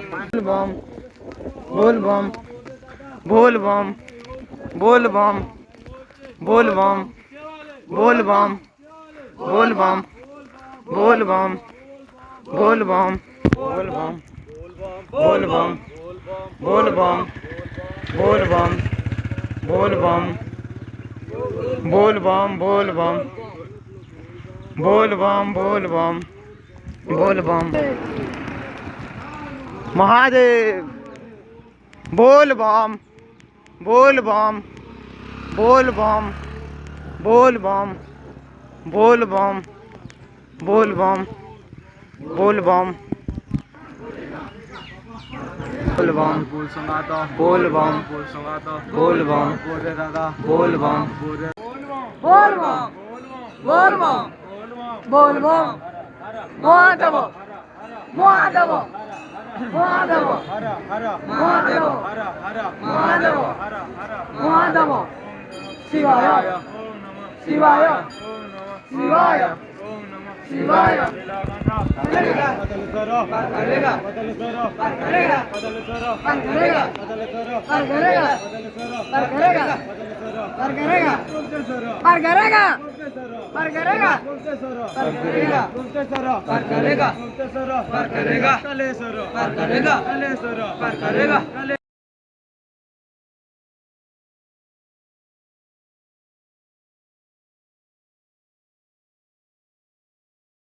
बोल बम बोल बम बोल बम बोल बम बोल बम बोल बम बोल बम बोल बम बोल बम बोल बम बोल बम बोल बम बोल बम बोल बम बोल बम बोल बम बोल बम बोल बम महादेव बोल बम बोल बम बोल बम बोल बम बोल बम बोल बम बोल बम बोल बम बोल संगाता बोल बम बोल संगाता बोल बम बोल दादा बोल बम बोल बम बोल बम बोल बम महादेव महादेव महादेव महादेव महादेव महादेव शिवाय शिवाय शिवाय शिवाय करेगा बदल करो करेगा बदल करो करेगा बदल करो करेगा बदल करो करेगा बदल करो करेगा बदल करो करेगा पर करेगा पर करेगा पर करेगा पर करेगा पर करेगा कलेसरो पर करेगा कलेसरो पर करेगा